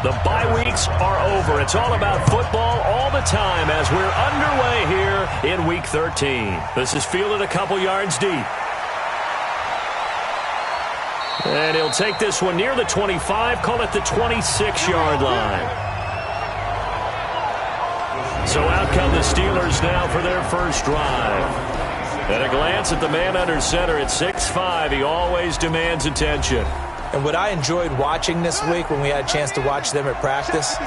The bye weeks are over. It's all about football all the time as we're underway here in Week 13. This is fielded a couple yards deep. And he'll take this one near the 25, call it the 26-yard line. So out come the Steelers now for their first drive. At a glance at the man under center at 6'5", he always demands attention. And what I enjoyed watching this week when we had a chance to watch them at practice,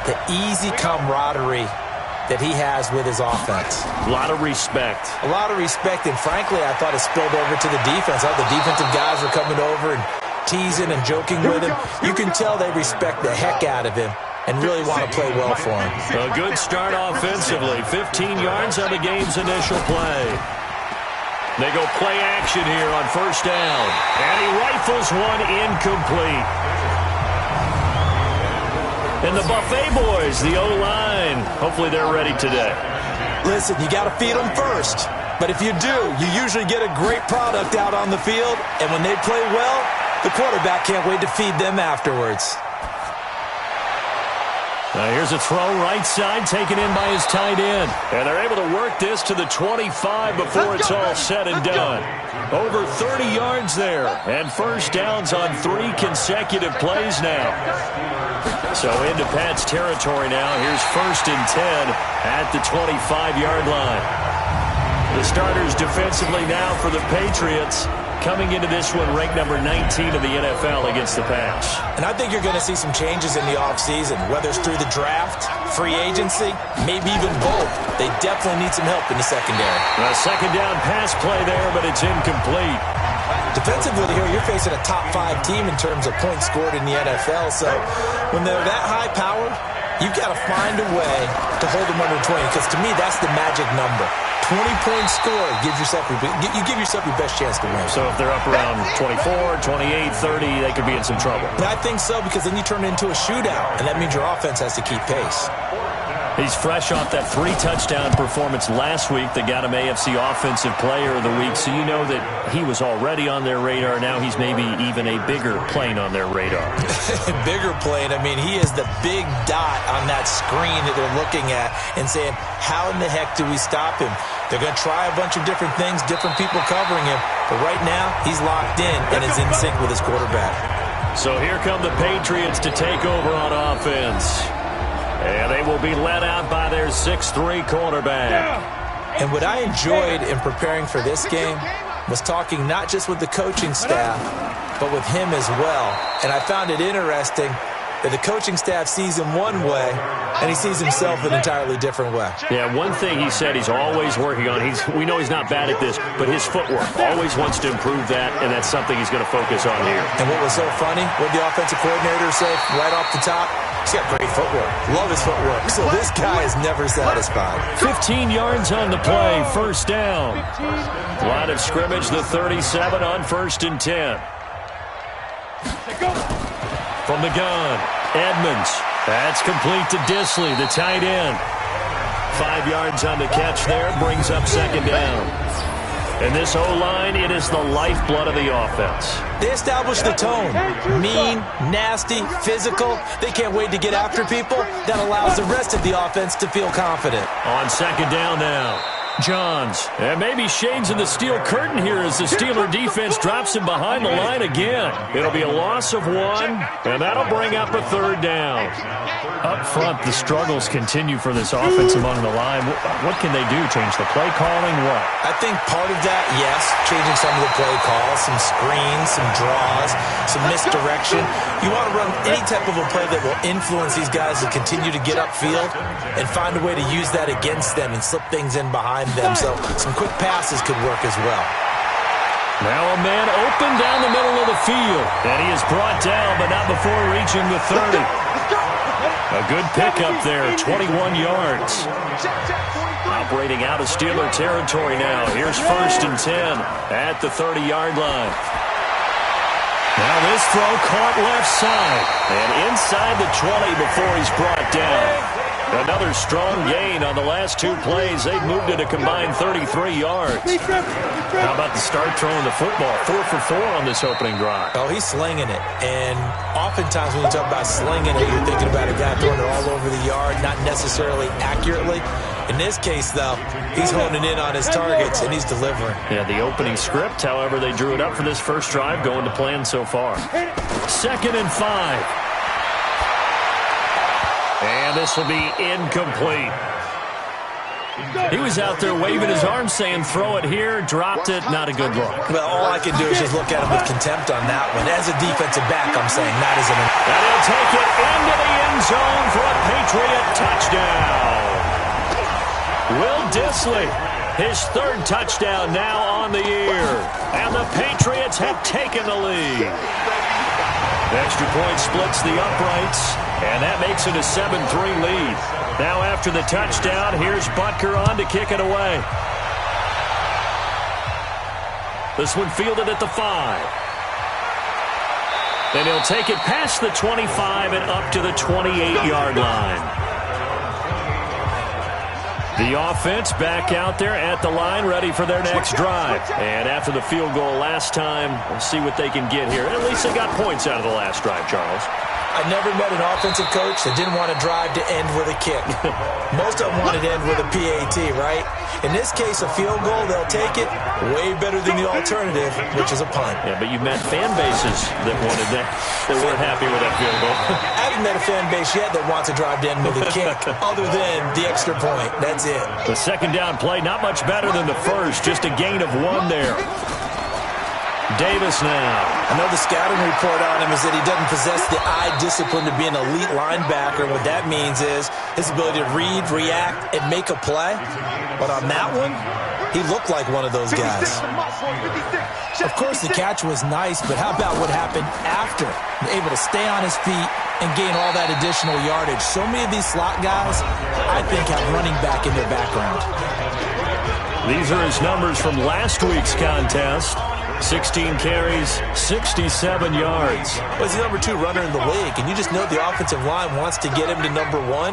the easy camaraderie that he has with his offense. A lot of respect. A lot of respect, and frankly, I thought it spilled over to the defense. All the defensive guys were coming over and teasing and joking with him. You can tell they respect the heck out of him and really want to play well for him. A good start offensively. 15 yards on the game's initial play. They go play action here on first down. And he rifles one incomplete. And the Buffet boys, the O-line, hopefully they're ready today. Listen, you got to feed them first. But if you do, you usually get a great product out on the field. And when they play well, the quarterback can't wait to feed them afterwards. Now here's a throw right side taken in by his tight end. And they're able to work this to the 25 before it's all said and done. Over 30 yards there. And first downs on 3 consecutive plays now. So into Pat's territory now. Here's first and 10 at the 25-yard line. The starters defensively now for the Patriots. Coming into this one, ranked number 19 of the NFL against the pass. And I think you're going to see some changes in the offseason, whether it's through the draft, free agency, maybe even both. They definitely need some help in the secondary. A second down pass play there, but it's incomplete. Defensively here, you're facing a top 5 team in terms of points scored in the NFL. So when they're that high-powered, you've got to find a way to hold them under 20, because to me, that's the magic number. 20 points scored gives yourself you give yourself your best chance to win. So if they're up around 24, 28, 30, they could be in some trouble. And I think so, because then you turn it into a shootout, and that means your offense has to keep pace. He's fresh off that 3-touchdown performance last week that got him AFC Offensive Player of the Week, so you know that he was already on their radar. Now he's maybe even a bigger plane on their radar. Bigger plane. I mean, he is the big dot on that screen that they're looking at and saying, how in the heck do we stop him? They're going to try a bunch of different things, different people covering him, but right now he's locked in and is in sync with his quarterback. So here come the Patriots to take over on offense. And they will be led out by their 6'3" quarterback. And what I enjoyed in preparing for this game was talking not just with the coaching staff, but with him as well. And I found it interesting that the coaching staff sees him one way, and he sees himself an entirely different way. Yeah, one thing he said he's always working on, we know he's not bad at this, but his footwork, always wants to improve that, and that's something he's going to focus on here. And what was so funny, what the offensive coordinator said right off the top, he's got great footwork. Love his footwork. So this guy is never satisfied. 15 yards on the play, first down. Line of scrimmage, the 37 on first and 10. From the gun, Edmonds. That's complete to Disley, the tight end. 5 yards on the catch there, brings up second down. And this O-line, it is the lifeblood of the offense. They establish the tone. Mean, nasty, physical. They can't wait to get after people. That allows the rest of the offense to feel confident. On second down now, Johns. And maybe shades in the steel curtain here as the Steeler defense drops him behind the line again. It'll be a loss of 1, and that'll bring up a third down. Up front, the struggles continue for this offense among the line. What can they do? Change the play calling? What? I think part of that, yes, changing some of the play calls, some screens, some draws, some misdirection. You want to run any type of a play that will influence these guys to continue to get upfield and find a way to use that against them and slip things in behind them. So some quick passes could work as well. Now a man open down the middle of the field. And he is brought down, but not before reaching the 30. A good pickup there, 21 yards. Operating out of Steeler territory now. Here's first and 10 at the 30-yard line. Now this throw caught left side. And inside the 20 before he's brought down. Another strong gain on the last 2 plays. They've moved it a combined 33 yards. How about the start throwing the football? 4 for 4 on this opening drive. Oh, he's slinging it. And oftentimes when you talk about slinging it, you're thinking about a guy throwing it all over the yard, not necessarily accurately. In this case, though, he's honing in on his targets, and he's delivering. Yeah, the opening script, however, they drew it up for this first drive, going to plan so far. 2nd and 5. And this will be incomplete. He was out there waving his arm saying, throw it here, dropped it, not a good look. Well, all I can do is just look at him with contempt on that one. As a defensive back, I'm saying that isn't it. And he'll take it into the end zone for a Patriot touchdown. Will Dissly, his 3rd touchdown now on the year. And the Patriots have taken the lead. The extra point splits the uprights, and that makes it a 7-3 lead. Now after the touchdown, here's Butker on to kick it away. This one fielded at the 5. And he'll take it past the 25 and up to the 28-yard line. The offense back out there at the line, ready for their next drive. And after the field goal last time, we'll see what they can get here. At least they got points out of the last drive, Charles. I never met an offensive coach that didn't want to drive to end with a kick. Most of them wanted to end with a PAT, right? In this case, a field goal, they'll take it. Way better than the alternative, which is a punt. Yeah, but you met fan bases that wanted that weren't happy with that field goal. I haven't met a fan base yet that wants to drive to end with a kick, other than the extra point. That's it. The 2nd down play, not much better than the first, just a gain of 1 there. Davis now. I know the scouting report on him is that he doesn't possess the eye discipline to be an elite linebacker. What that means is his ability to read, react, and make a play. But on that one, he looked like one of those guys. Of course, the catch was nice, but how about what happened after? Able to stay on his feet and gain all that additional yardage. So many of these slot guys, I think, have running back in their background. These are his numbers from last week's contest. 16 carries, 67 yards. Well, he's the number 2 runner in the league, and you just know the offensive line wants to get him to number 1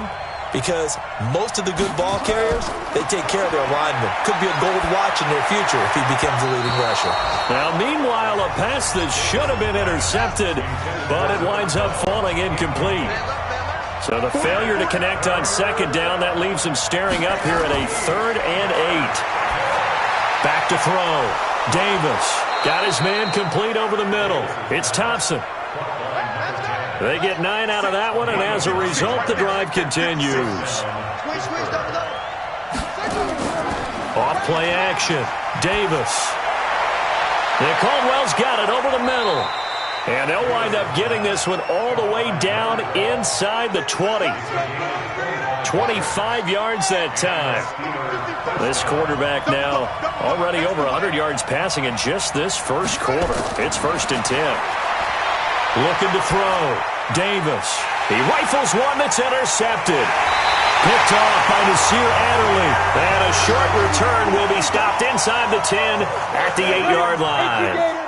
because most of the good ball carriers, they take care of their linemen. Could be a gold watch in their future if he becomes the leading rusher. Now, meanwhile, a pass that should have been intercepted, but it winds up falling incomplete. So the failure to connect on 2nd down, that leaves him staring up here at a 3rd and 8. Back to throw. Davis got his man complete over the middle. It's Thompson. They get 9 out of that one, and as a result, the drive continues. Off play action. Davis. And Caldwell's got it over the middle. And they'll wind up getting this one all the way down inside the 20. 25 yards that time. This quarterback now already over 100 yards passing in just this first quarter. It's 1st and 10. Looking to throw. Davis. He rifles one that's intercepted. Picked off by Nasir Adderley. And a short return will be stopped inside the 10 at the 8-yard line.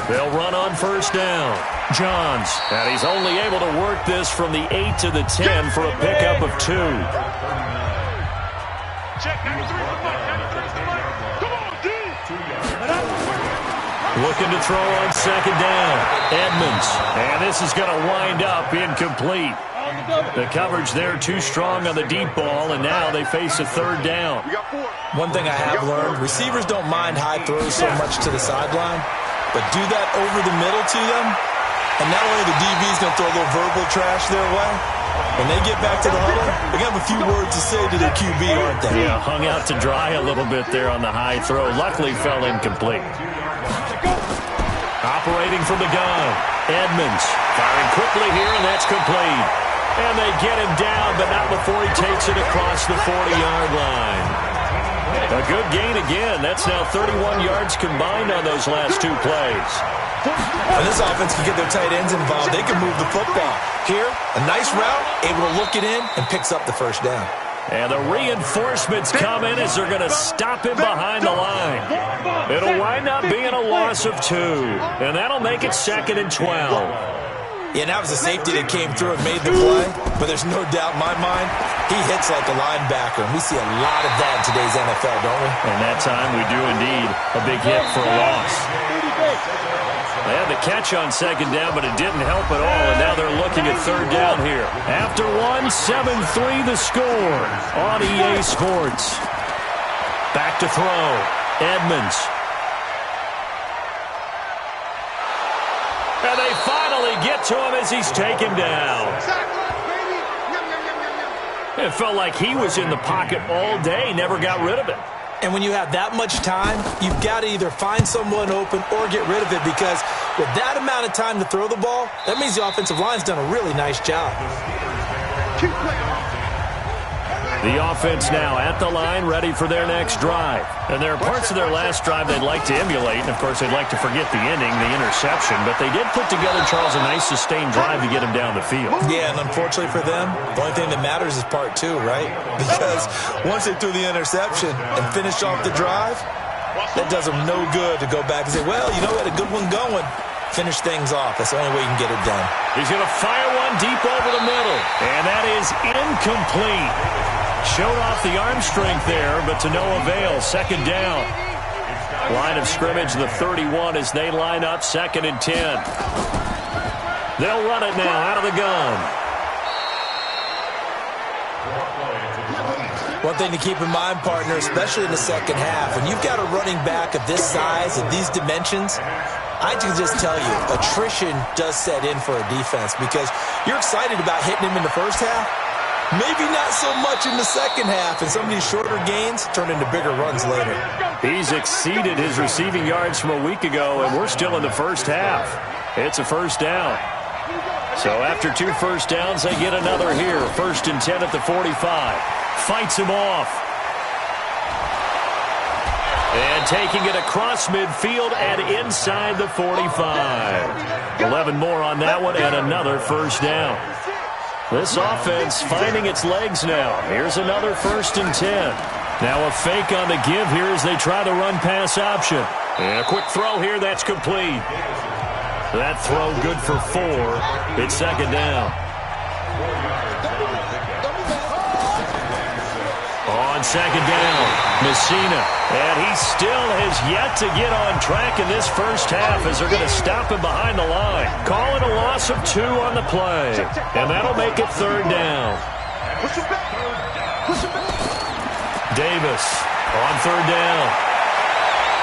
They'll run on 1st down. Johns, and he's only able to work this from the 8 to the 10 for a pickup of 2. Looking to throw on 2nd down. Edmonds, and this is going to wind up incomplete. The coverage there too strong on the deep ball, and now they face a 3rd down. One thing I have learned, receivers don't mind high throws so much to the sideline, but do that over the middle to them, and not only the DB's going to throw a little verbal trash their way, when they get back to the huddle, they're going to have a few words to say to their QB, aren't they? Yeah, hung out to dry a little bit there on the high throw. Luckily fell incomplete. Operating from the gun, Edmonds firing quickly here, and that's complete. And they get him down, but not before he takes it across the 40-yard line. A good gain again. That's now 31 yards combined on those last 2 plays. And this offense can get their tight ends involved. They can move the football. Here, a nice route, able to look it in, and picks up the 1st down. And the reinforcements come in as they're going to stop him behind the line. It'll wind up being a loss of 2. And that'll make it 2nd and 12. Yeah, and that was a safety that came through and made the play. But there's no doubt in my mind, he hits like a linebacker. And we see a lot of that in today's NFL, don't we? And that time we do indeed. A big hit for a loss. They had the catch on 2nd down, but it didn't help at all, and now they're looking at 3rd down here. After 1, 7-3 the score on EA Sports. Back to throw. Edmonds. And they finally get to him as he's taken down. It felt like he was in the pocket all day, never got rid of it. And when you have that much time, you've got to either find someone open or get rid of it, because with that amount of time to throw the ball, that means the offensive line's done a really nice job. The offense now at the line, ready for their next drive. And there are parts of their last drive they'd like to emulate. And, of course, they'd like to forget the ending, the interception. But they did put together, Charles, a nice sustained drive to get him down the field. Yeah, and unfortunately for them, the only thing that matters is part 2, right? Because once they threw the interception and finished off the drive, that does them no good to go back and say, well, you know, we had a good one going. Finish things off. That's the only way you can get it done. He's going to fire one deep over the middle. And that is incomplete. Showed off the arm strength there, but to no avail. 2nd down. Line of scrimmage, the 31, as they line up 2nd and 10. They'll run it now out of the gun. One thing to keep in mind, partner, especially in the second half, when you've got a running back of this size, of these dimensions, I can just tell you, attrition does set in for a defense, because you're excited about hitting him in the first half. Maybe not so much in the second half, and some of these shorter gains turn into bigger runs later. He's exceeded his receiving yards from a week ago, and we're still in the first half. It's a 1st down. So after 2 first downs, they get another here. 1st and 10 at the 45. Fights him off. And taking it across midfield and inside the 45. 11 more on that one, and another 1st down. This offense finding its legs now. Here's another 1st and 10. Now a fake on the give here as they try the run-pass option. And a quick throw here, that's complete. That throw good for 4. It's 2nd down. On 2nd down, Messina. And he still has yet to get on track in this first half as they're going to stop him behind the line. Call it a loss of 2 on the play. And that'll make it 3rd down. Davis on 3rd down.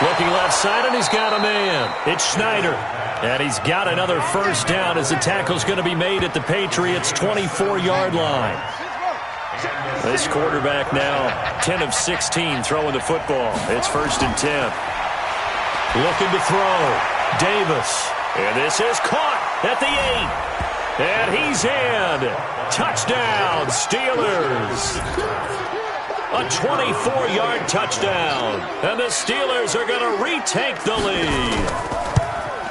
Looking left side, and he's got a man. It's Schneider. And he's got another 1st down as the tackle's going to be made at the Patriots' 24-yard line. This quarterback now 10 of 16 throwing the football. It's 1st and 10. Looking to throw. Davis. And this is caught at the 8. And he's in. Touchdown, Steelers. A 24-yard touchdown. And the Steelers are going to retake the lead.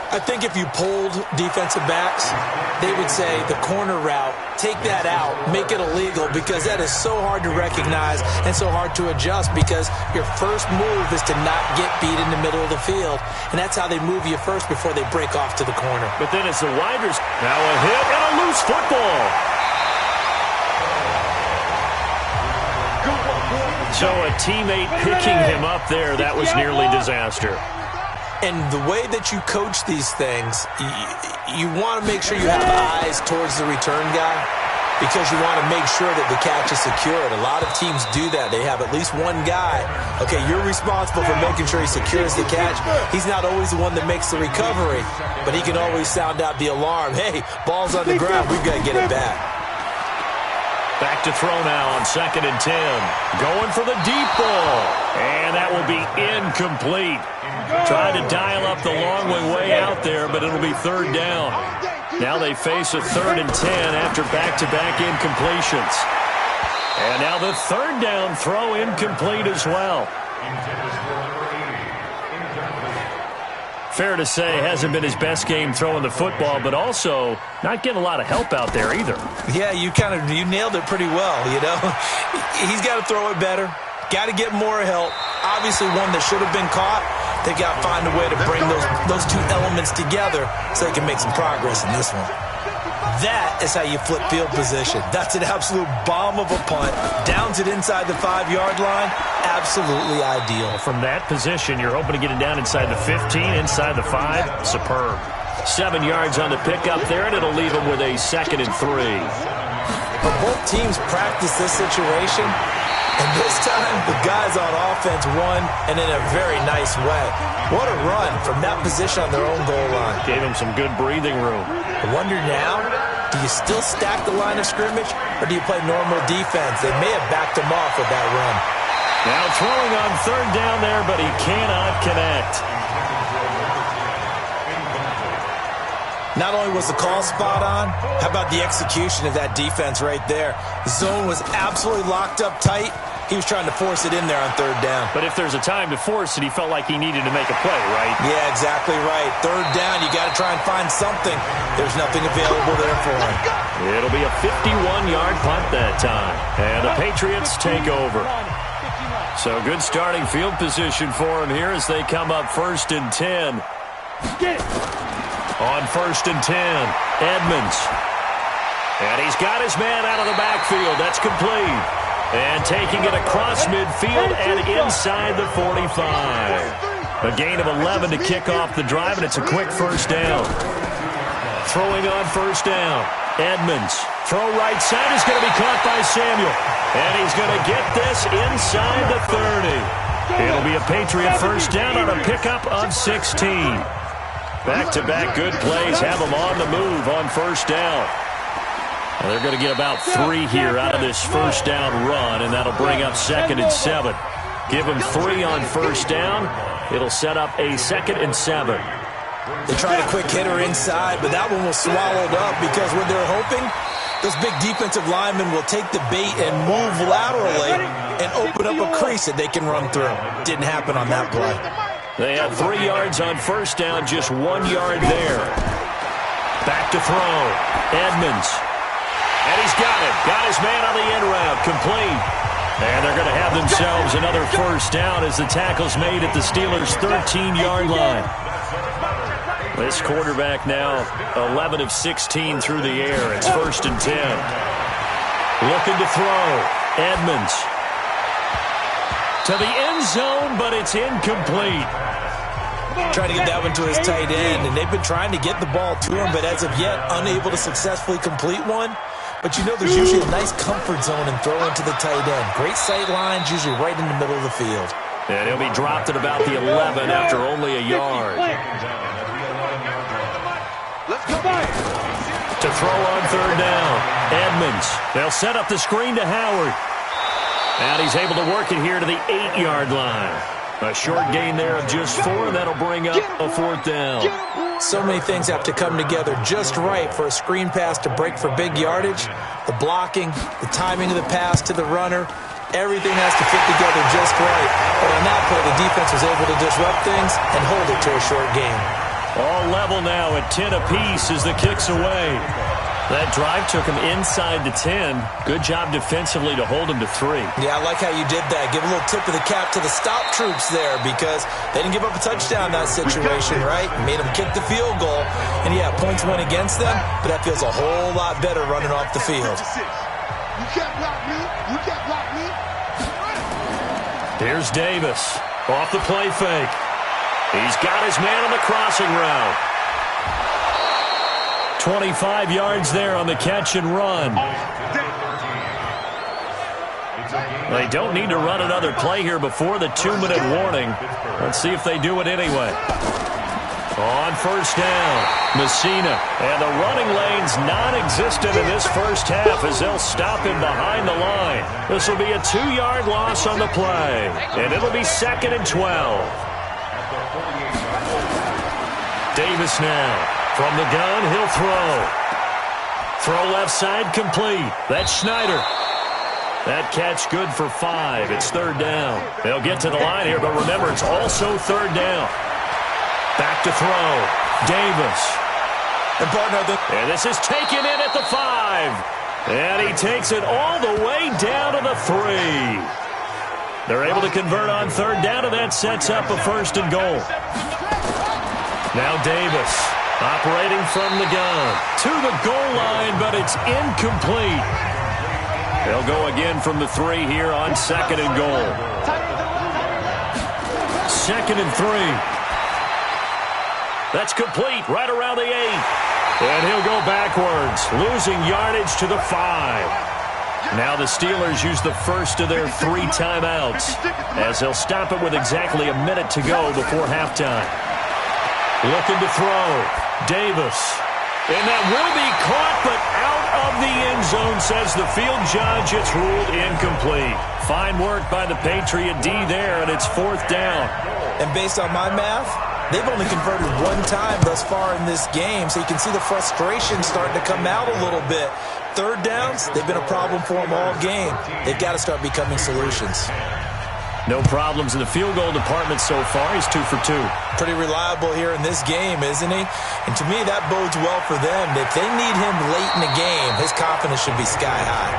I think if you polled defensive backs, they would say the corner route, take that out, make it illegal, because that is so hard to recognize and so hard to adjust, because your first move is to not get beat in the middle of the field. And that's how they move you first before they break off to the corner. But then it's the Riders. Now a hit and a loose football. So a teammate picking him up there, that was nearly disaster. And the way that you coach these things, you want to make sure you have eyes towards the return guy, because you want to make sure that the catch is secured. A lot of teams do that. They have at least one guy. Okay, you're responsible for making sure he secures the catch. He's not always the one that makes the recovery, but he can always sound out the alarm. Hey, ball's on the ground. We've got to get it back. Back to throw now on 2nd and 10. Going for the deep ball. And that will be incomplete. Trying to dial up the long way out there, but it'll be 3rd down. Now they face a 3rd and 10 after back-to-back incompletions. And now the 3rd down throw incomplete as well. Fair to say, hasn't been his best game throwing the football, but also not getting a lot of help out there either. Yeah, you nailed it pretty well, you know. He's got to throw it better. Got to get more help. Obviously, one that should have been caught. They got to find a way to bring those two elements together so they can make some progress in this one. That is how you flip field position. That's an absolute bomb of a punt. Downs it inside the 5-yard line. Absolutely ideal. From that position, you're hoping to get it down inside the 15, inside the 5. Superb. 7 yards on the pickup there, and it'll leave them with a 2nd and 3. But both teams practice this situation. And this time, the guys on offense won, and in a very nice way. What a run from that position on their own goal line. Gave him some good breathing room. I wonder now, do you still stack the line of scrimmage, or do you play normal defense? They may have backed him off with that run. Now throwing on 3rd down there, but he cannot connect. Not only was the call spot on, how about the execution of that defense right there? The zone was absolutely locked up tight. He was trying to force it in there on 3rd down. But if there's a time to force it, he felt like he needed to make a play, right? Yeah, exactly right. 3rd down, you got to try and find something. There's nothing available there for him. It'll be a 51-yard punt that time. And the Patriots take over. So good starting field position for him here as they come up 1st and 10. On 1st and 10, Edmonds. And he's got his man out of the backfield. That's complete. And taking it across midfield and inside the 45. A gain of 11 to kick off the drive, and it's a quick 1st down. Throwing on 1st down, Edmonds. Throw right side is going to be caught by Samuel. And he's going to get this inside the 30. It'll be a Patriot 1st down on a pickup of 16. Back-to-back good plays have them on the move on 1st down. Well, they're going to get about 3 here out of this 1st down run, and that'll bring up 2nd and 7. Give them 3 on 1st down. It'll set up a 2nd and 7. They tried a quick hitter inside, but that one was swallowed up because what they're hoping, those big defensive linemen will take the bait and move laterally and open up a crease that they can run through. Didn't happen on that play. They had 3 yards on 1st down, just 1 yard there. Back to throw. Edmonds. And he's got it. Got his man on the in route. Complete. And they're going to have themselves another 1st down as the tackle's made at the Steelers' 13-yard line. This quarterback now 11 of 16 through the air. It's 1st and 10. Looking to throw. Edmonds. To the end zone, but it's incomplete. Trying to get that one to his tight end, and they've been trying to get the ball to him, but as of yet, unable to successfully complete one. But you know there's usually a nice comfort zone in throwing to the tight end. Great sight lines, usually right in the middle of the field. And he'll be dropped at about the 11 after only a yard. To throw on 3rd down, Edmonds. They'll set up the screen to Howard. And he's able to work it here to the 8-yard line. A short gain there of just 4, and that'll bring up a 4th down. So many things have to come together just right for a screen pass to break for big yardage. The blocking, the timing of the pass to the runner, everything has to fit together just right. But on that play, the defense was able to disrupt things and hold it to a short game. All level now at 10 apiece as the kick's away. That drive took him inside the 10. Good job defensively to hold him to 3. Yeah, I like how you did that. Give a little tip of the cap to the stop troops there because they didn't give up a touchdown in that situation, right? Made them kick the field goal. And, yeah, points went against them, but that feels a whole lot better running off the field. You can't block me. You can't block me. Here's Davis off the play fake. He's got his man on the crossing route. 25 yards there on the catch and run. They don't need to run another play here before the 2-minute warning. Let's see if they do it anyway. On 1st down, Messina. And the running lane's non-existent in this first half as they'll stop him behind the line. This will be a 2-yard loss on the play. And it'll be 2nd and 12. Davis now. From the gun, he'll throw. Throw left side complete. That's Schneider. That catch good for 5. It's 3rd down. They'll get to the line here, but remember, it's also 3rd down. Back to throw. Davis. And partner, and this is taken in at the 5. And he takes it all the way down to the 3. They're able to convert on third down, and that sets up a 1st and goal. Now Davis operating from the gun to the goal line, but it's incomplete. They'll go again from the 3 here on 2nd and goal. 2nd and 3. That's complete right around the 8. And he'll go backwards, losing yardage to the 5. Now the Steelers use the first of their 3 timeouts as they'll stop it with exactly a minute to go before halftime. Looking to throw. Davis. And that will be caught, but out of the end zone, says the field judge. It's ruled incomplete. Fine work by the Patriot D there, and it's 4th down. And based on my math, they've only converted 1 time thus far in this game, so you can see the frustration starting to come out a little bit. 3rd downs, they've been a problem for them all game. They've got to start becoming solutions. No problems in the field goal department so far. He's 2 for 2. Pretty reliable here in this game, isn't he? And to me, that bodes well for them. If they need him late in the game, his confidence should be sky high.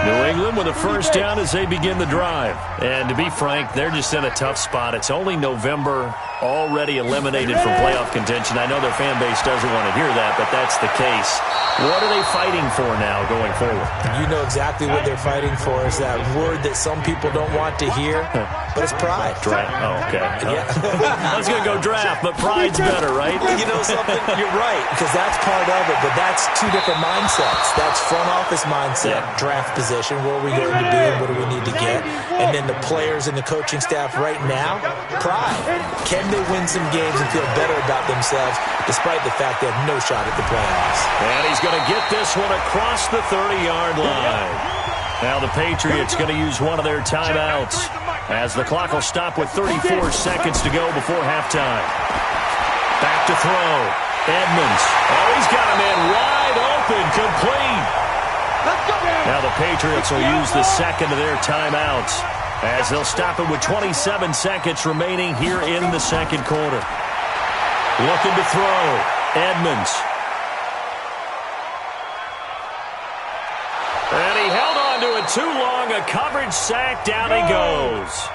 New England with a 1st down as they begin the drive. And to be frank, they're just in a tough spot. It's only November, already eliminated from playoff contention. I know their fan base doesn't want to hear that, but that's the case. What are they fighting for now going forward? You know exactly what they're fighting for. Is that word that some people don't want to hear, but it's pride. Draft. Oh, okay. Yeah. I was going to go draft, but pride's better, right? You know something? You're right, because that's part of it, but that's 2 different mindsets. That's front office mindset, draft position, where are we going to be and what do we need to get? And then the players and the coaching staff right now, pride. Can they win some games and feel better about themselves despite the fact they have no shot at the playoffs? And he's going to get this one across the 30-yard line. Now the Patriots going to use one of their timeouts as the clock will stop with 34 seconds to go before halftime. Back to throw. Edmonds. Oh, he's got him in wide open, complete. Now the Patriots will use the second of their timeouts as they'll stop it with 27 seconds remaining here in the 2nd quarter. Looking to throw. Edmonds. And he held on to it too long. A coverage sack. Down he goes.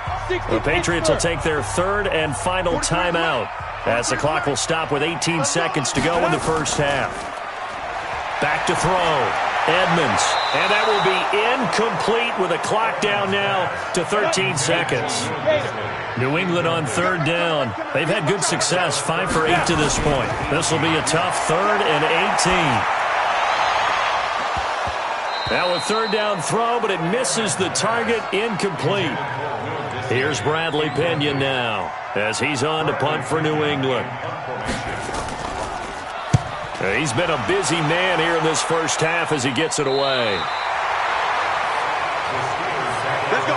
The Patriots will take their 3rd and final timeout as the clock will stop with 18 seconds to go in the 1st half. Back to throw. Edmonds. And that will be incomplete with a clock down now to 13 seconds. New England on 3rd down. They've had good success, 5 for 8 to this point. This will be a tough 3rd and 18. Now a 3rd down throw, but it misses the target, incomplete. Here's Bradley Pinion now as he's on to punt for New England. He's been a busy man here in this 1st half as he gets it away. Let's go.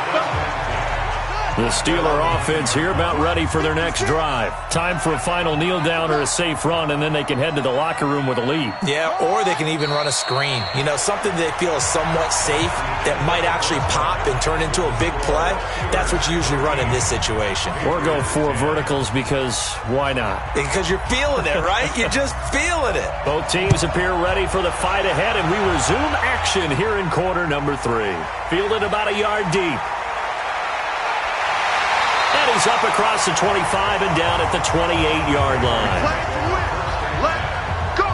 The Steeler offense here about ready for their next drive. Time for a final kneel down or a safe run, and then they can head to the locker room with a lead. Yeah, or they can even run a screen. You know, something they feel is somewhat safe that might actually pop and turn into a big play. That's what you usually run in this situation. Or go 4 verticals because why not? Because you're feeling it, right? You're just feeling it. Both teams appear ready for the fight ahead, and we resume action here in quarter number 3. Fielded about a yard deep. And he's up across the 25 and down at the 28-yard line. Let's go.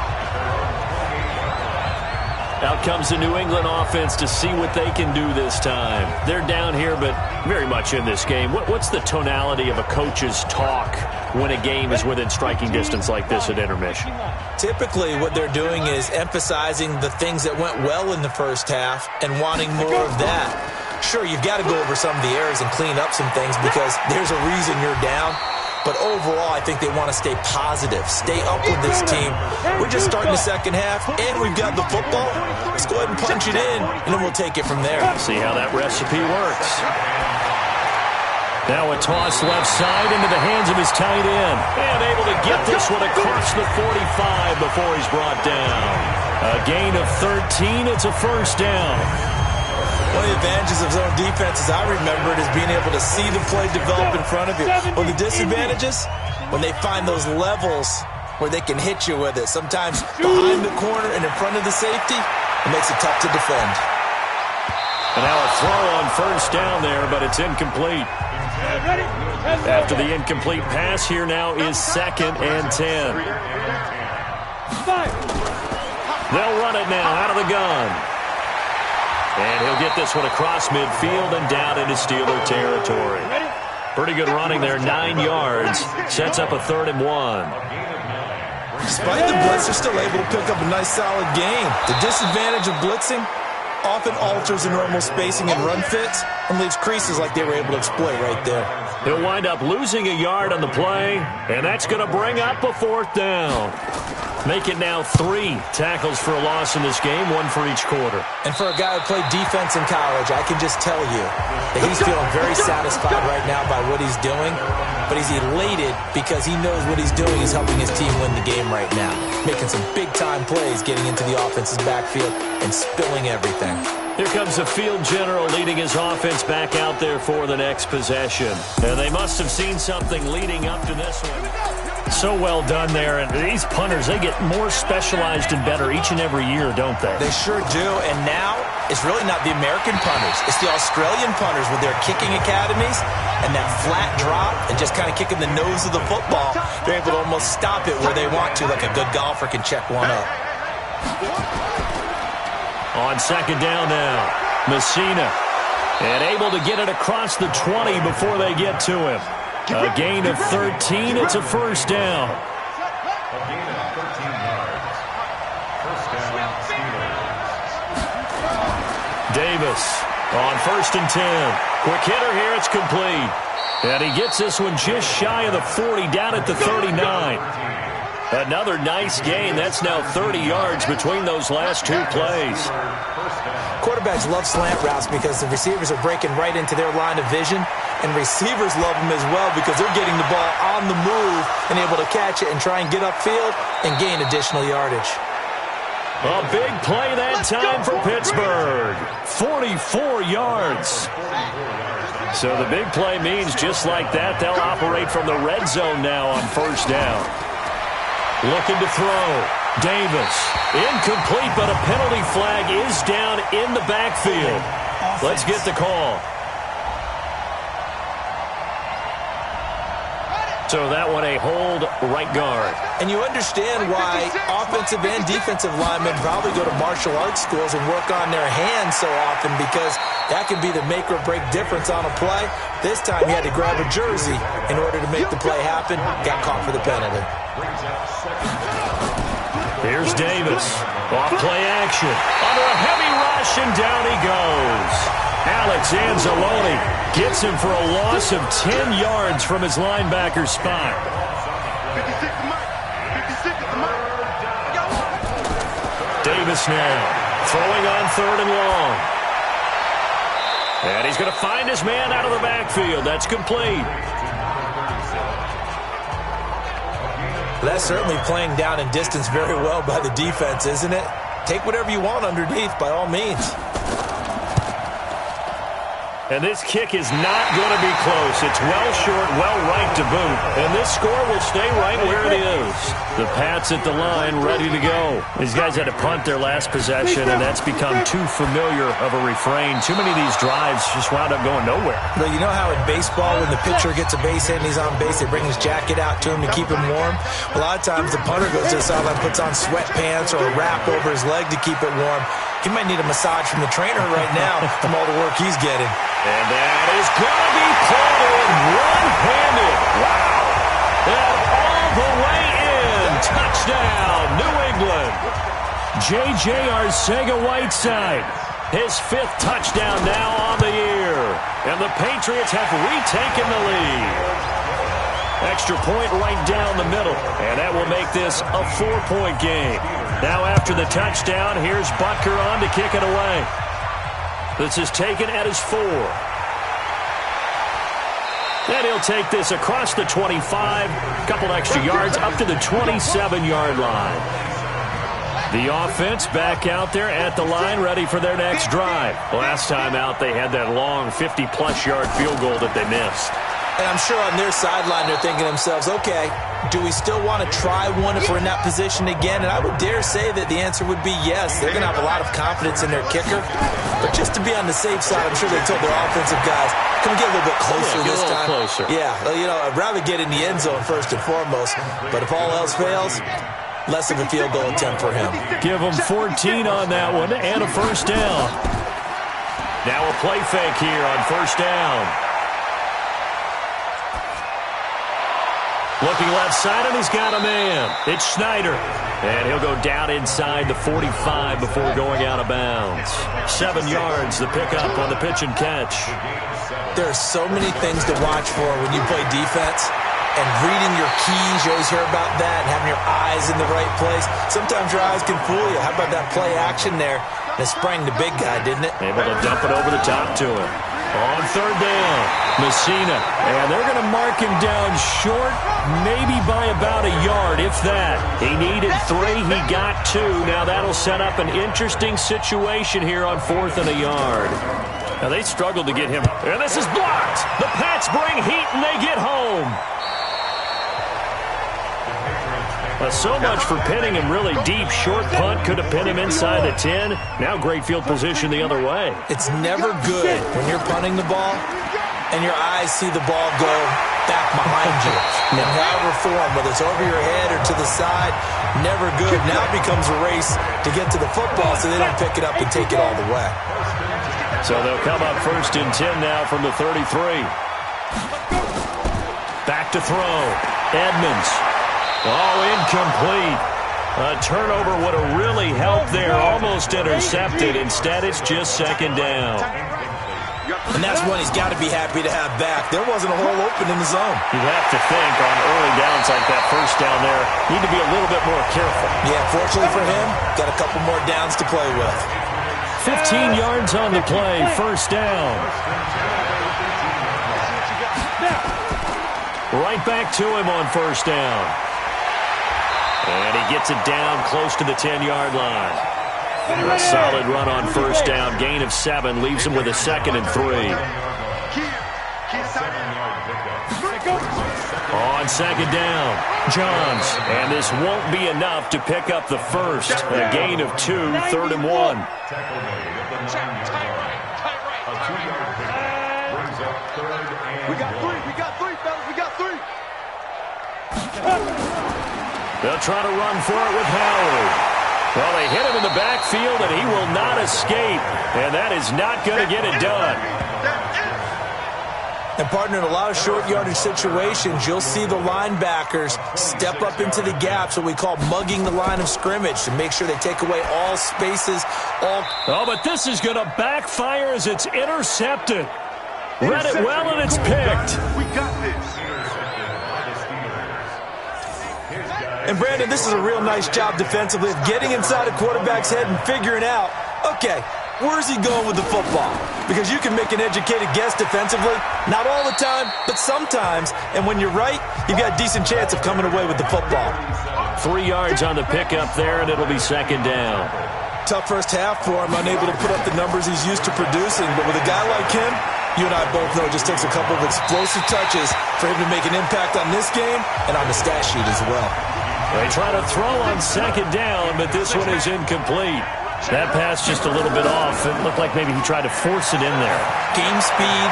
Out comes the New England offense to see what they can do this time. They're down here, but very much in this game. What's the tonality of a coach's talk when a game is within striking distance like this at intermission? Typically, what they're doing is emphasizing the things that went well in the first half and wanting more of that. Sure, you've got to go over some of the errors and clean up some things because there's a reason you're down. But overall, I think they want to stay positive, stay up with this team. We're just starting the second half, and we've got the football. Let's go ahead and punch it in, and then we'll take it from there. See how that recipe works. Now a toss left side into the hands of his tight end. And able to get this one across the 45 before he's brought down. A gain of 13. It's a first down. One of the advantages of zone defense, as I remember it, is being able to see the play develop in front of you. Well, the disadvantages, when they find those levels where they can hit you with it, sometimes behind the corner and in front of the safety, it makes it tough to defend. And now a throw on first down there, but it's incomplete. After the incomplete pass, here now is 2nd and 10. They'll run it now out of the gun. And he'll get this one across midfield and down into Steeler territory. Pretty good running there, 9 yards. Sets up a 3rd and 1. Despite the blitz, they're still able to pick up a nice solid gain. The disadvantage of blitzing often alters the normal spacing and run fits and leaves creases like they were able to exploit right there. He'll wind up losing a yard on the play, and that's going to bring up a 4th down. Make it now 3 tackles for a loss in this game, 1 for each quarter. And for a guy who played defense in college, I can just tell you that he's feeling very satisfied right now by what he's doing, but he's elated because he knows what he's doing is helping his team win the game right now, making some big-time plays, getting into the offense's backfield and spilling everything. Here comes the field general leading his offense back out there for the next possession. And they must have seen something leading up to this one. So well done there. And these punters, they get more specialized and better each and every year, don't they? They sure do. And now it's really not the American punters. It's the Australian punters with their kicking academies and that flat drop and just kind of kicking the nose of the football. They're able to almost stop it where they want to, like a good golfer can check one up. On 2nd down now, Messina. And able to get it across the 20 before they get to him. A gain of 13. It's a 1st down. Davis on 1st and 10. Quick hitter here. It's complete. And he gets this one just shy of the 40, down at the 39. Another nice gain. That's now 30 yards between those last 2 plays. Quarterbacks love slant routes because the receivers are breaking right into their line of vision, and receivers love them as well because they're getting the ball on the move and able to catch it and try and get upfield and gain additional yardage. A big play that time for Pittsburgh. 44 yards. So the big play means just like that, they'll operate from the red zone now on 1st down. Looking to throw. Davis. Incomplete, but a penalty flag is down in the backfield. Let's get the call. So that one a hold right guard. And you understand why offensive and defensive linemen probably go to martial arts schools and work on their hands so often, because that can be the make or break difference on a play. This time he had to grab a jersey in order to make the play happen. Got caught for the penalty. Here's Davis. Off play action. Under a heavy rush, and down he goes. Alex Anzalone gets him for a loss of 10 yards from his linebacker spot. Davis now throwing on 3rd and long. And he's going to find his man out of the backfield. That's complete. That's certainly playing down in distance very well by the defense, isn't it? Take whatever you want underneath, by all means. And this kick is not going to be close. It's well short, well right to boot. And this score will stay right where it is. The Pats at the line, ready to go. These guys had to punt their last possession, and that's become too familiar of a refrain. Too many of these drives just wound up going nowhere. But you know how in baseball, when the pitcher gets a base hit and he's on base, they bring his jacket out to him to keep him warm? A lot of times the punter goes to the sideline, puts on sweatpants or a wrap over his leg to keep it warm. He might need a massage from the trainer right now from all the work he's getting. And that is going to be pulled in one-handed. Wow. And all the way in. Touchdown, New England. J.J. Arcega-Whiteside. His 5th touchdown now on the year. And the Patriots have retaken the lead. Extra point right down the middle. And that will make this a 4-point game. Now after the touchdown, here's Butker on to kick it away. This is taken at his 4. And he'll take this across the 25, couple extra yards up to the 27-yard line. The offense back out there at the line, ready for their next drive. Last time out, they had that long 50-plus yard field goal that they missed. And I'm sure on their sideline they're thinking to themselves, okay, do we still want to try one if we're in that position again? And I would dare say that the answer would be yes. They're going to have a lot of confidence in their kicker. But just to be on the safe side, I'm sure they told their offensive guys, can we get a little bit closer this time? Closer. Yeah, you know, I'd rather get in the end zone first and foremost. But if all else fails, less of a field goal attempt for him. Give him 14 on that one and a first down. Now a play fake here on first down. Looking left side, and he's got a man. It's Schneider. And he'll go down inside the 45 before going out of bounds. 7 yards, the pickup on the pitch and catch. There are so many things to watch for when you play defense. And reading your keys, you always hear about that, and having your eyes in the right place. Sometimes your eyes can fool you. How about that play action there? And it sprang the big guy, didn't it? Able to dump it over the top to him. On third down, Messina. And they're going to mark him down short, maybe by about a yard, if that. He needed 3. He got 2. Now that'll set up an interesting situation here on 4th and a yard. Now they struggled to get him. And this is blocked. The Pats bring heat, and they get home. So much for pinning him really deep. Short punt could have pinned him inside the 10. Now great field position the other way. It's never good when you're punting the ball and your eyes see the ball go back behind you. In however form, whether it's over your head or to the side, never good. Now it becomes a race to get to the football so they don't pick it up and take it all the way. So they'll come up 1st and 10 now from the 33. Back to throw. Edmonds. Oh, incomplete. A turnover would have really helped there. Almost intercepted. Instead, it's just 2nd down. And that's one he's got to be happy to have back. There wasn't a hole open in the zone. You'd have to think on early downs like that first down there, need to be a little bit more careful. Yeah, fortunately for him, got a couple more downs to play with. 15 yards on the play, first down. Right back to him on first down. And he gets it down close to the 10-yard line. A solid run on first down. Gain of 7 leaves him with a 2nd and 3. On 2nd down, Johns. And this won't be enough to pick up the first. A gain of 2, 3rd and 1. We got 3, fellas. We got 3. They'll try to run for it with Howard. Well, they hit him in the backfield, and he will not escape. And that is not going to get it done. And, partner, in a lot of short yardage situations, you'll see the linebackers step up into the gaps, what we call mugging the line of scrimmage, to make sure they take away all spaces. Oh, but this is going to backfire as it's intercepted. Read it well, and it's picked. We got this. And, Brandon, this is a real nice job defensively of getting inside a quarterback's head and figuring out, okay, where's he going with the football? Because you can make an educated guess defensively. Not all the time, but sometimes. And when you're right, you've got a decent chance of coming away with the football. 3 yards on the pickup there, and it'll be 2nd down. Tough first half for him, unable to put up the numbers he's used to producing. But with a guy like him, you and I both know it just takes a couple of explosive touches for him to make an impact on this game and on the stat sheet as well. They try to throw on 2nd down, but this one is incomplete. That pass just a little bit off. It looked like maybe he tried to force it in there. Game speed,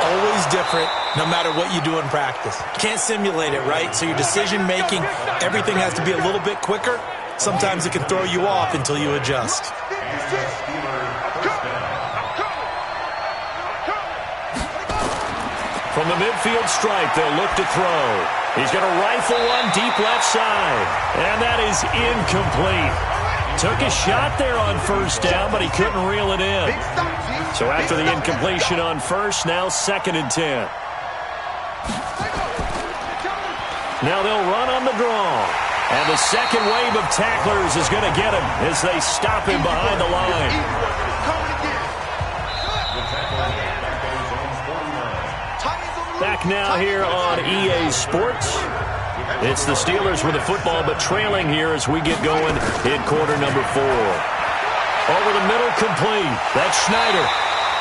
always different, no matter what you do in practice. Can't simulate it, right? So your decision-making, everything has to be a little bit quicker. Sometimes it can throw you off until you adjust. From the midfield stripe, they'll look to throw. He's going to rifle one deep left side. And that is incomplete. Took a shot there on first down, but he couldn't reel it in. So after the incompletion on first, now 2nd and 10. Now they'll run on the draw. And the second wave of tacklers is going to get him as they stop him behind the line. Back now here on EA Sports. It's the Steelers with the football, but trailing here as we get going in quarter number 4. Over the middle, complete. That's Schneider.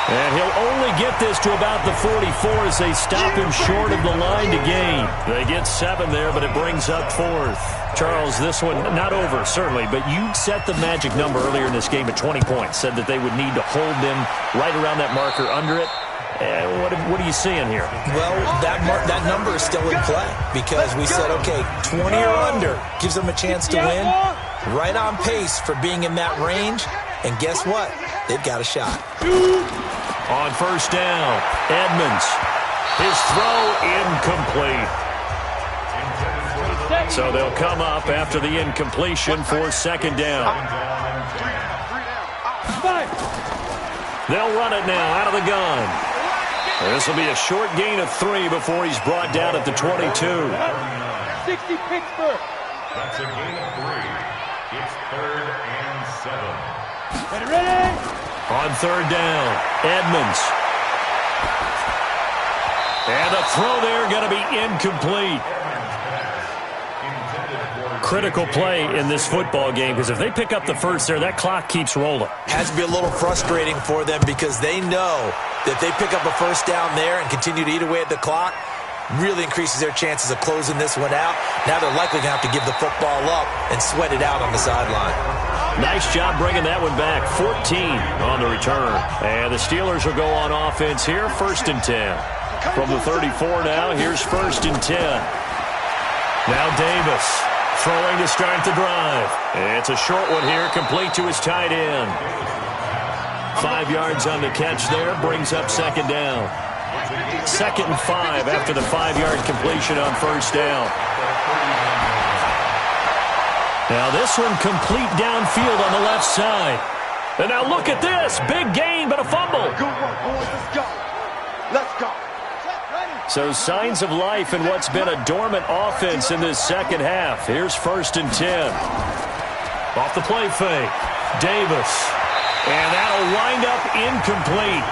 And he'll only get this to about the 44 as they stop him short of the line to gain. They get 7 there, but it brings up 4th. Charles, this one not over, certainly, but you set the magic number earlier in this game at 20 points, said that they would need to hold them right around that marker under it. What are you seeing here? Well, that number is still in play because we said, okay, 20 or under gives them a chance to win. Right on pace for being in that range. And guess what? They've got a shot. On first down, Edmonds. His throw incomplete. So they'll come up after the incompletion for second down. They'll run it now out of the gun. This will be a short gain of 3 before he's brought down at the 22. 60 Pittsburgh. That's a gain of 3. It's 3rd and 7. Ready? On third down, Edmonds. And the throw there going to be incomplete. Critical play in this football game because if they pick up the first there, that clock keeps rolling. Has to be a little frustrating for them because they know that if they pick up a first down there and continue to eat away at the clock, really increases their chances of closing this one out. Now they're likely going to have to give the football up and sweat it out on the sideline. Nice job bringing that one back. 14 on the return. And the Steelers will go on offense here. 1st and 10. From the 34 now, here's 1st and 10. Now Davis throwing to start the drive. It's a short one here, complete to his tight end. 5 yards on the catch there, brings up second down. 2nd and 5 after the 5-yard completion on first down. Now this one complete downfield on the left side. And now look at this. Big gain, but a fumble. Good work, boys. Let's go. Let's go. So signs of life in what's been a dormant offense in this second half. Here's 1st and 10. Off the play fake. Davis. And that'll wind up incomplete.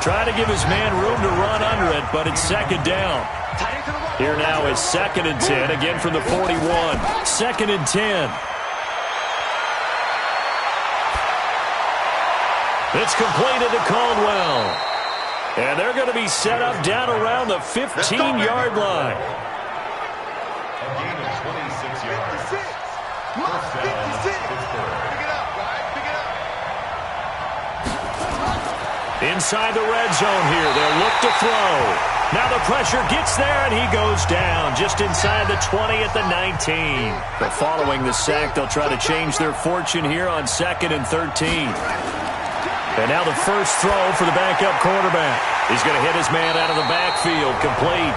Try to give his man room to run under it, but it's second down. Here now is 2nd and 10, again from the 41. 2nd and 10. It's completed to Caldwell. And they're going to be set up down around the 15-yard line. A gain of 26 yards. 56. First down, Pittsburgh. Pick it up, guys. Pick it up. Inside the red zone here. They'll look to throw. Now the pressure gets there, and he goes down just inside the 20 at the 19. But following the sack, they'll try to change their fortune here on 2nd and 13. And now the first throw for the backup quarterback. He's going to hit his man out of the backfield, complete.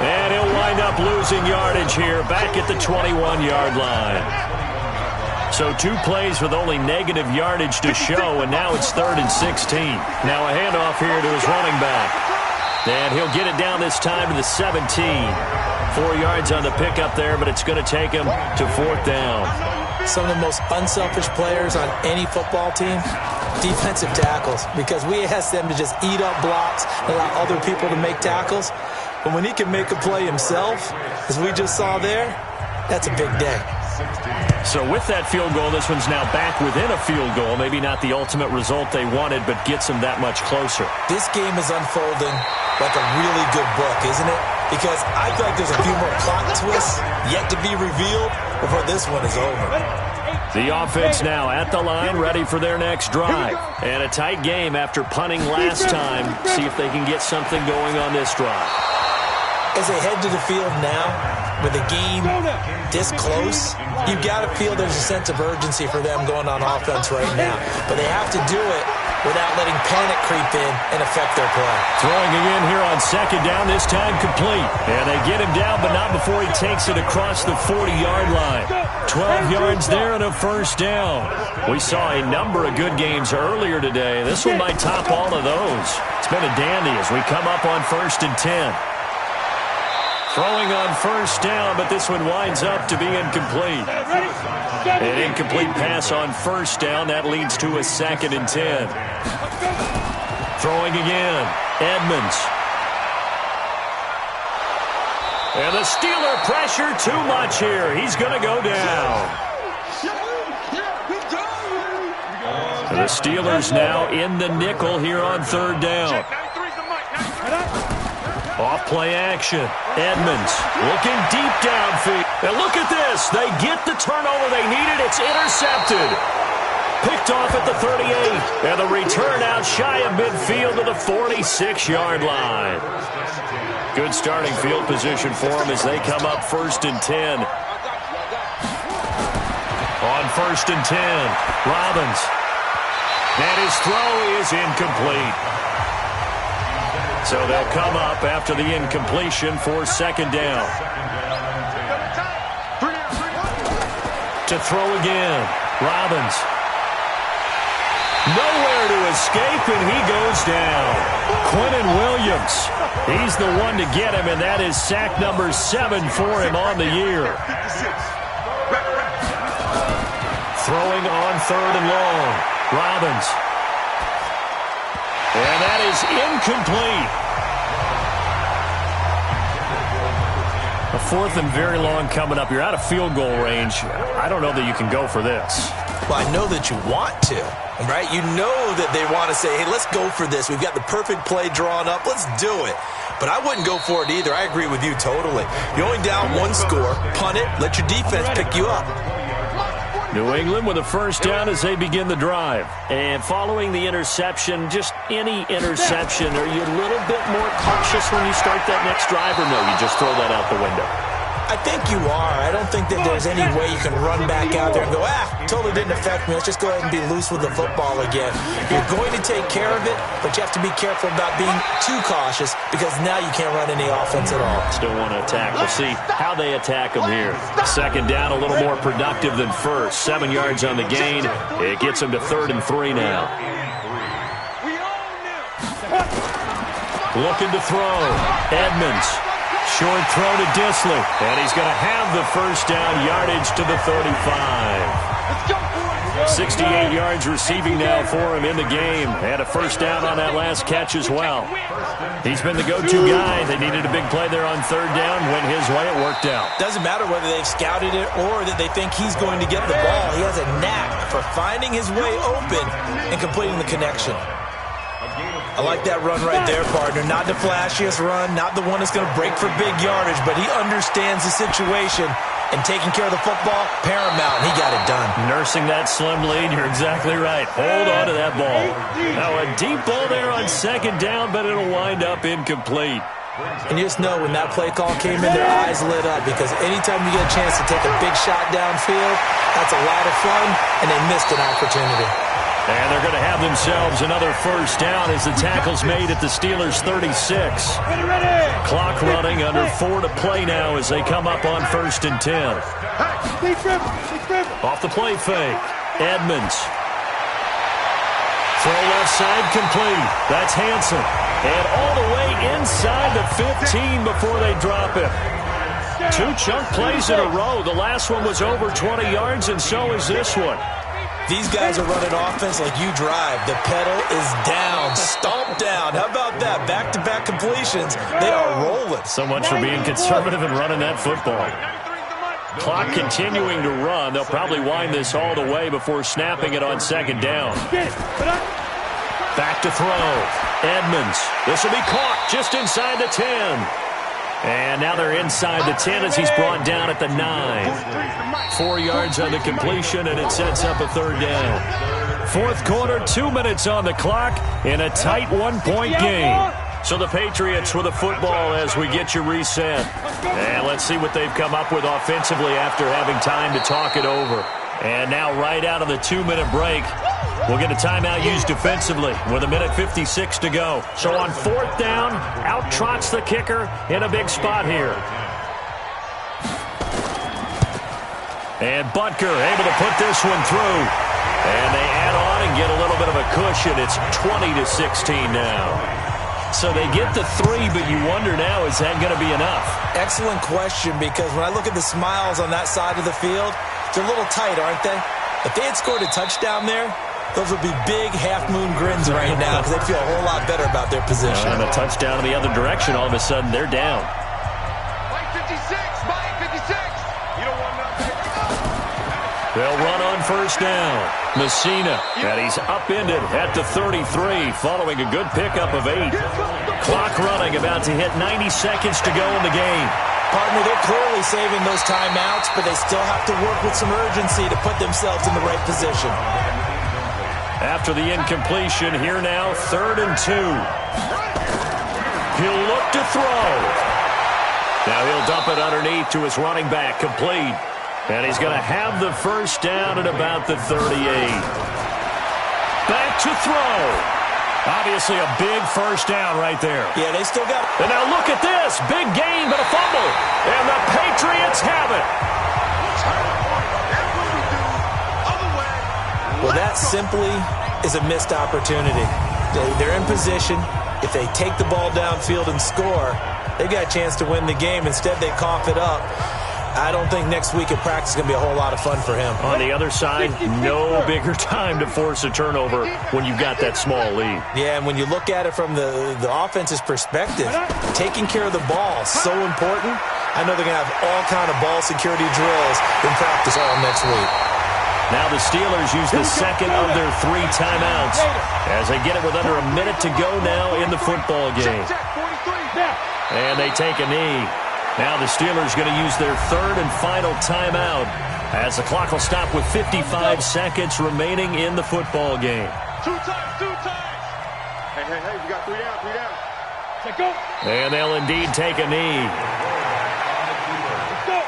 And he'll wind up losing yardage here back at the 21-yard line. So 2 plays with only negative yardage to show, and now it's 3rd and 16. Now a handoff here to his running back. And he'll get it down this time to the 17. 4 yards on the pickup there, but it's going to take him to 4th down. Some of the most unselfish players on any football team, defensive tackles, because we ask them to just eat up blocks, allow other people to make tackles. But when he can make a play himself, as we just saw there, that's a big day. So with that field goal, this one's now back within a field goal. Maybe not the ultimate result they wanted, but gets them that much closer. This game is unfolding like a really good book, isn't it? Because I feel like there's a few more plot twists yet to be revealed before this one is over. The offense now at the line, ready for their next drive. And a tight game after punting last time. See if they can get something going on this drive. As they head to the field now, with the game this close, you've got to feel there's a sense of urgency for them going on offense right now. But they have to do it without letting panic creep in and affect their play. Throwing again here on second down, this time complete. And they get him down, but not before he takes it across the 40-yard line. 12 yards there and a first down. We saw a number of good games earlier today. This one might top all of those. It's been a dandy as we come up on 1st and 10. Throwing on first down, but this one winds up to be incomplete. An incomplete pass on first down. That leads to a 2nd and 10. Throwing again. Edmonds. And the Steeler pressure too much here. He's going to go down. The Steelers now in the nickel here on third down. Off play action. Edmonds looking deep downfield. And look at this. They get the turnover they needed. It's intercepted. Picked off at the 38. And the return out shy of midfield to the 46-yard line. Good starting field position for them as they come up 1st and 10. On 1st and 10, Robbins. And his throw is incomplete. So they'll come up after the incompletion for 2nd down. To throw again, Robbins. Nowhere to escape, and he goes down. Quentin Williams, he's the one to get him, and that is sack number 7 for him on the year. Throwing on 3rd and long, Robbins. And that is incomplete. A 4th and very long coming up. You're out of field goal range. I don't know that you can go for this. Well, I know that you want to, right? You know that they want to say, hey, let's go for this. We've got the perfect play drawn up. Let's do it. But I wouldn't go for it either. I agree with you totally. You're only down 1 score. Punt it. Let your defense pick you up. New England with a 1st down as they begin the drive. And following the interception, just any interception, are you a little bit more cautious when you start that next drive, or no, you just throw that out the window? I think you are. I don't think that there's any way you can run back out there and go, totally didn't affect me. Let's just go ahead and be loose with the football again. You're going to take care of it, but you have to be careful about being too cautious because now you can't run any offense at all. Still want to attack. We'll see how they attack them here. 2nd down, a little more productive than 1st. 7 yards on the gain. It gets them to 3rd and 3 now. Looking to throw. Edmonds. Short throw to Disley, and he's going to have the 1st down, yardage to the 35. 68 yards receiving now for him in the game, and a 1st down on that last catch as well. He's been the go-to guy. They needed a big play there on 3rd down. Went his way, it worked out. Doesn't matter whether they've scouted it or that they think he's going to get the ball. He has a knack for finding his way open and completing the connection. I like that run right there, partner. Not the flashiest run, not the one that's going to break for big yardage, but he understands the situation, and taking care of the football, paramount, and he got it done. Nursing that slim lead, you're exactly right. Hold on to that ball. Now a deep ball there on 2nd down, but it'll wind up incomplete. And you just know when that play call came in, their eyes lit up, because anytime you get a chance to take a big shot downfield, that's a lot of fun, and they missed an opportunity. And they're going to have themselves another 1st down as the tackle's made at the Steelers' 36. Clock running, under 4 to play now as they come up on 1st and 10. Off the play fake, Edmonds. Throw left side complete. That's Hansen. And all the way inside the 15 before they drop it. 2 chunk plays in a row. The last one was over 20 yards, and so is this one. These guys are running offense like you drive. The pedal is down, stomped down. How about that? Back-to-back completions. They are rolling. So much for being conservative and running that football. Clock continuing to run. They'll probably wind this all the way before snapping it on 2nd down. Back to throw. Edmonds. This will be caught just inside the 10. And now they're inside the 10 as he's brought down at the 9. 4 yards on the completion, and it sets up a 3rd down. 4th quarter, 2 minutes on the clock in a tight 1-point game. So the Patriots with the football as we get you reset. And let's see what they've come up with offensively after having time to talk it over. And now right out of the 2-minute break, we'll get a timeout used defensively with 1:56 to go. So on 4th down, out trots the kicker in a big spot here. And Butker able to put this one through. And they add on and get a little bit of a cushion. It's 20-16 now. So they get the 3, but you wonder now, is that going to be enough? Excellent question, because when I look at the smiles on that side of the field, they're a little tight, aren't they? If they had scored a touchdown there, those would be big half-moon grins right now because they feel a whole lot better about their position. And a touchdown in the other direction, all of a sudden, they're down. They'll run on first down. Messina, and he's upended at the 33 following a good pickup of 8. Clock running, about to hit 90 seconds to go in the game. Partner, they're clearly saving those timeouts, but they still have to work with some urgency to put themselves in the right position. After the incompletion, here now, 3rd and 2. He'll look to throw. Now he'll dump it underneath to his running back, complete. And he's going to have the first down at about the 38. Back to throw. Obviously a big first down right there. Yeah, they still got it. And now look at this. Big gain, but a fumble. And the Patriots have it. Well, that simply is a missed opportunity. They're in position. If they take the ball downfield and score, they've got a chance to win the game. Instead, they cough it up. I don't think next week at practice is going to be a whole lot of fun for him. On the other side, no bigger time to force a turnover when you've got that small lead. Yeah, and when you look at it from the offense's perspective, taking care of the ball is so important. I know they're going to have all kind of ball security drills in practice all next week. Now the Steelers use the second of their 3 timeouts as they get it with under a minute to go now in the football game. And they take a knee. Now the Steelers going to use their 3rd and final timeout as the clock will stop with 55 seconds remaining in the football game. 2 times. Hey, we got 3 down. Let's go. And they'll indeed take a knee.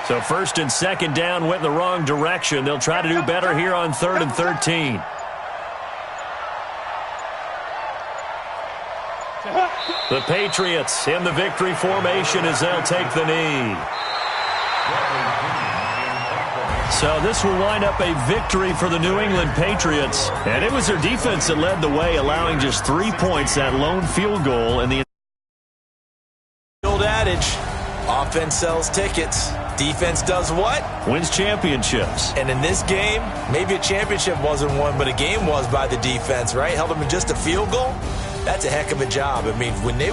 So 1st and 2nd down went in the wrong direction. They'll try to do better here on 3rd and 13. The Patriots in the victory formation as they'll take the knee. So this will wind up a victory for the New England Patriots. And it was their defense that led the way, allowing just 3 points, that lone field goal. And the old adage, offense sells tickets. Defense does what? Wins championships. And in this game, maybe a championship wasn't won, but a game was by the defense, right? Held them in just a field goal. That's a heck of a job. I mean, when they